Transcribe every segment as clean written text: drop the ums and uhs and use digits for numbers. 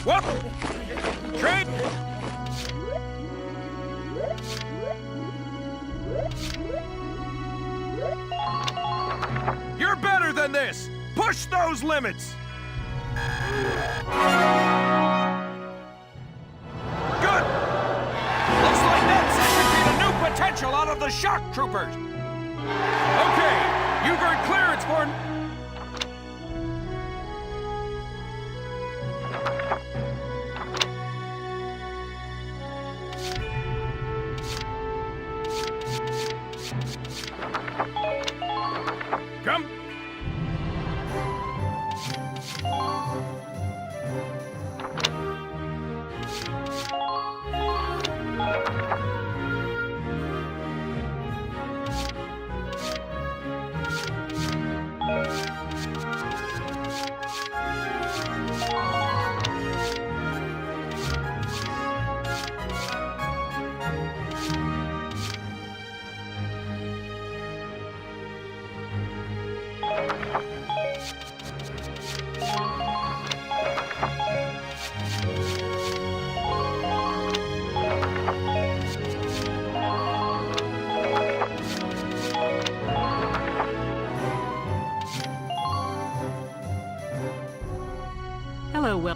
What? Trade? You're better than this! Push those limits! Good! Looks like that secreted a new potential out of the shock troopers! Okay, you've earned clearance for... Come! Hello, Will.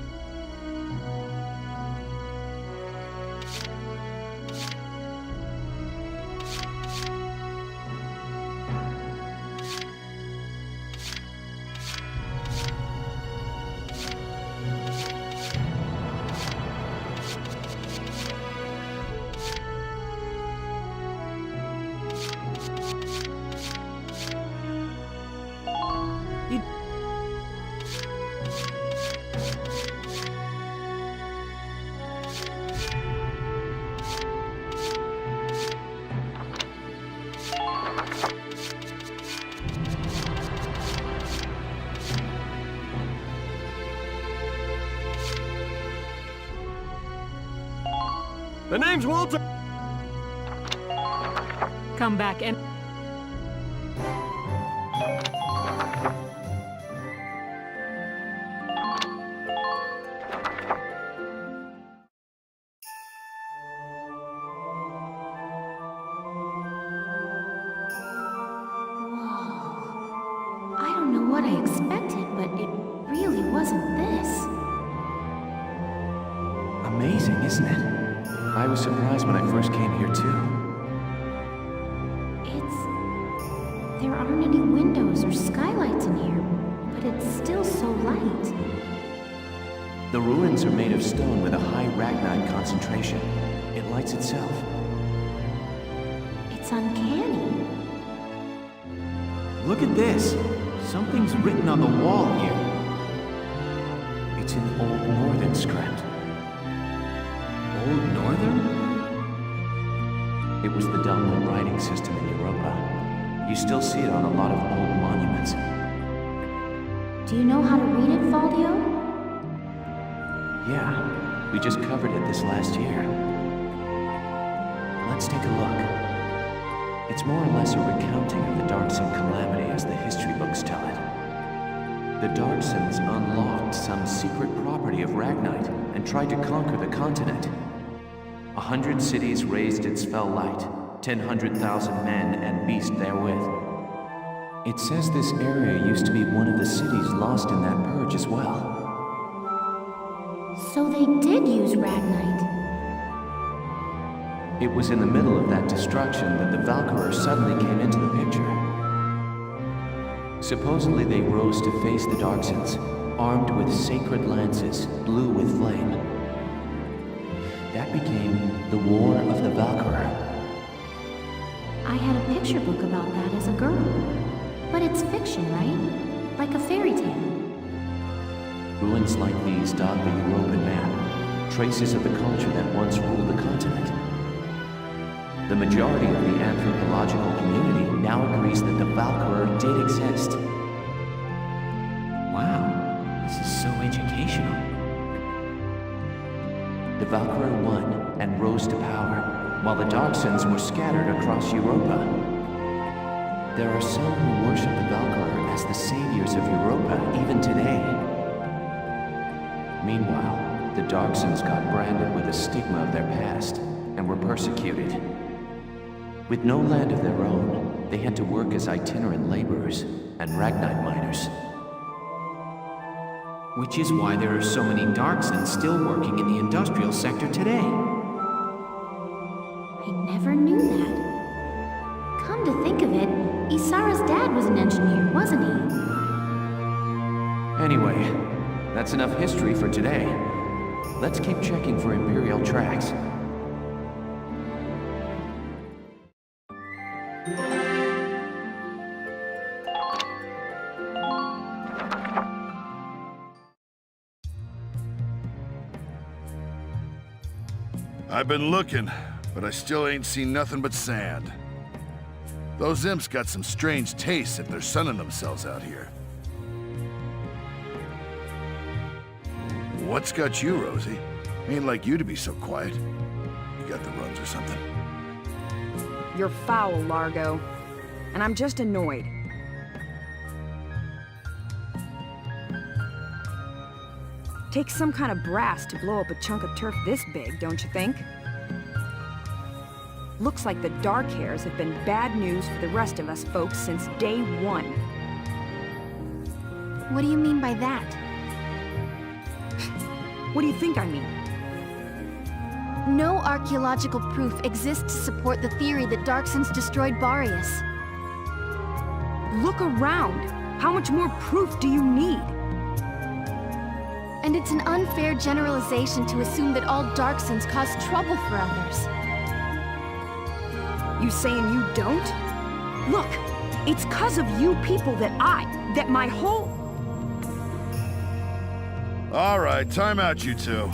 The name's Walter! Come back and... I don't know what I expected, but it really wasn't this. Amazing, isn't it? I was surprised when I first came here, too. There aren't any windows or skylights in here, but it's still so light. The ruins are made of stone with a high ragnite concentration. It lights itself. It's uncanny. Look at this! Something's written on the wall here. It's in Old Northern script. Old Northern? It was the dominant writing system in Europa. You still see it on a lot of old monuments. Do you know how to read it, Faldio? Yeah, we just covered it this last year. Let's take a look. It's more or less a recounting of the Darkson calamity as the history books tell it. The Darksons unlocked some secret property of Ragnite and tried to conquer the continent. 100 cities raised its fell light, 100,000 men and beast therewith. It says this area used to be one of the cities lost in that purge as well. So they did use Ragnite. It was in the middle of that destruction that the Valkyria suddenly came into the picture. Supposedly they rose to face the Darksons, armed with sacred lances, blue with flame. That became the War of the Valkyria. I had a picture book about that as a girl. But it's fiction, right? Like a fairy tale. Ruins like these dot the European map, traces of the culture that once ruled the continent. The majority of the anthropological community now agrees that the Valkyria did exist. Wow, this is so educational. The Valkyria won and rose to power, while the Darksons were scattered across Europa. There are some who worship the Valkyria as the saviors of Europa even today. Meanwhile, the Darksons got branded with the stigma of their past and were persecuted. With no land of their own, they had to work as itinerant laborers and Ragnite miners. Which is why there are so many Darksons still working in the industrial sector today. I never knew that. Come to think of it, Isara's dad was an engineer, wasn't he? Anyway, that's enough history for today. Let's keep checking for Imperial tracks. I've been looking, but I still ain't seen nothing but sand. Those imps got some strange tastes if they're sunning themselves out here. What's got you, Rosie? Ain't like you to be so quiet. You got the runs or something? You're foul, Largo. And I'm just annoyed. Takes some kind of brass to blow up a chunk of turf this big, don't you think? Looks like the Dark Hairs have been bad news for the rest of us folks since day one. What do you mean by that? What do you think I mean? No archaeological proof exists to support the theory that Darksons destroyed Barius. Look around! How much more proof do you need? And it's an unfair generalization to assume that all Darksons cause trouble for others. You saying you don't? Look, it's 'cause of you people that my whole... All right, time out, you two.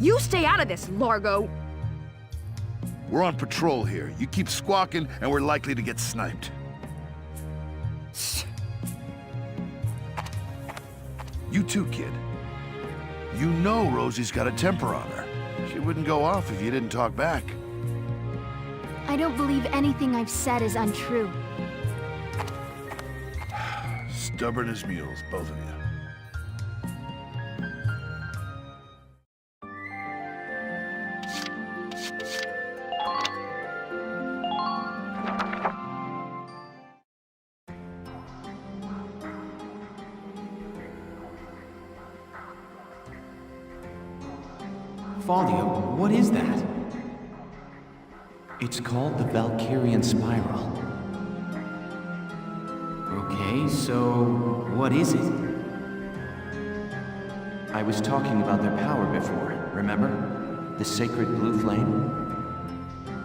You stay out of this, Largo! We're on patrol here. You keep squawking, and we're likely to get sniped. You too, kid. You know Rosie's got a temper on her. She wouldn't go off if you didn't talk back. I don't believe anything I've said is untrue. Stubborn as mules, both of you. Faldio, what is that? It's called the Valkyrian Spiral. Okay, so what is it? I was talking about their power before, remember? The sacred blue flame?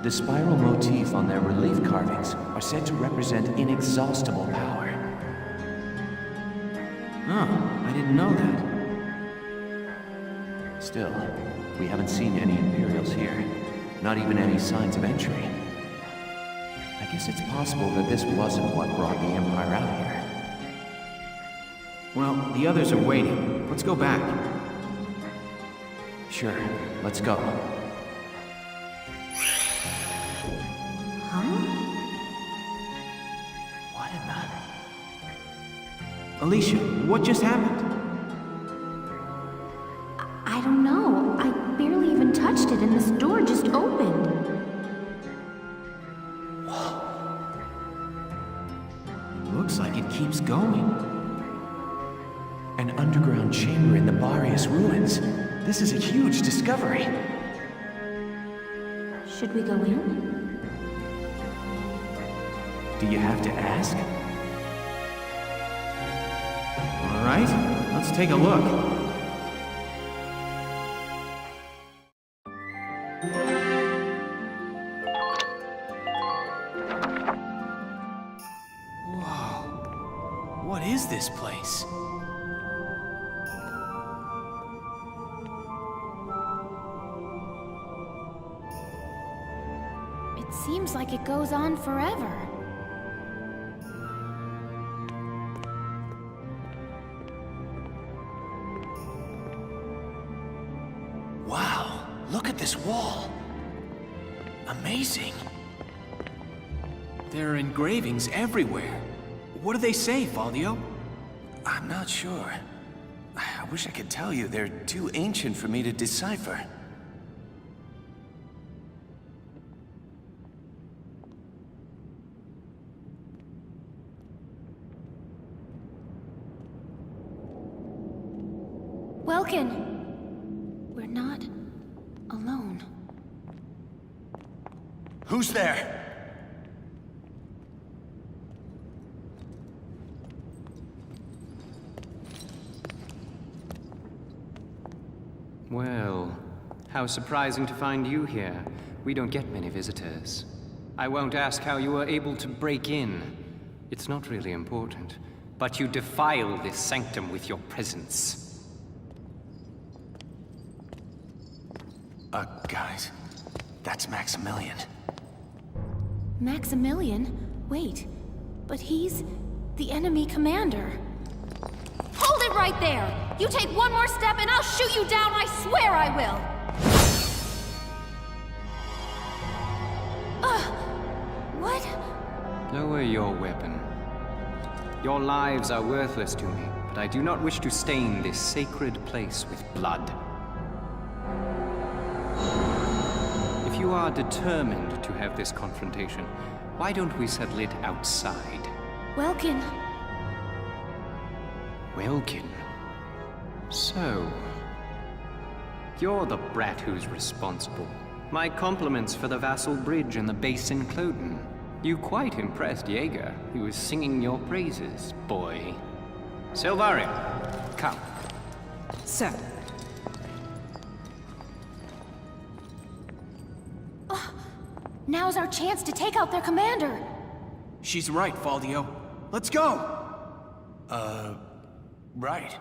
The spiral motif on their relief carvings are said to represent inexhaustible power. Oh, I didn't know that. Still, we haven't seen any Imperials here. Not even any signs of entry. I guess it's possible that this wasn't what brought the Empire out here. Well, the others are waiting. Let's go back. Sure, let's go. Huh? What in the... Alicia, what just happened? I don't know. I barely even touched it and this door just opened. Looks like it keeps going. An underground chamber in the Barius ruins. This is a huge discovery. Should we go in? Do you have to ask? All right, let's take a look. What is this place? It seems like it goes on forever. Wow, look at this wall. Amazing. There are engravings everywhere. What do they say, Faldio? I'm not sure. I wish I could tell you. They're too ancient for me to decipher. Welkin! We're not alone. Who's there? Well, how surprising to find you here. We don't get many visitors. I won't ask how you were able to break in. It's not really important. But you defile this sanctum with your presence. Guys, that's Maximilian. Maximilian? Wait, but he's the enemy commander. Hold it right there! You take one more step and I'll shoot you down, I swear I will! What? Lower your weapon. Your lives are worthless to me, but I do not wish to stain this sacred place with blood. If you are determined to have this confrontation, why don't we settle it outside? Welkin. Welkin? So, you're the brat who's responsible. My compliments for the Vassal Bridge and the base in Cloden. You quite impressed Jaeger, who was singing your praises, boy. Silvaria, come. Sir. Now's our chance to take out their commander. She's right, Faldio. Let's go! Right.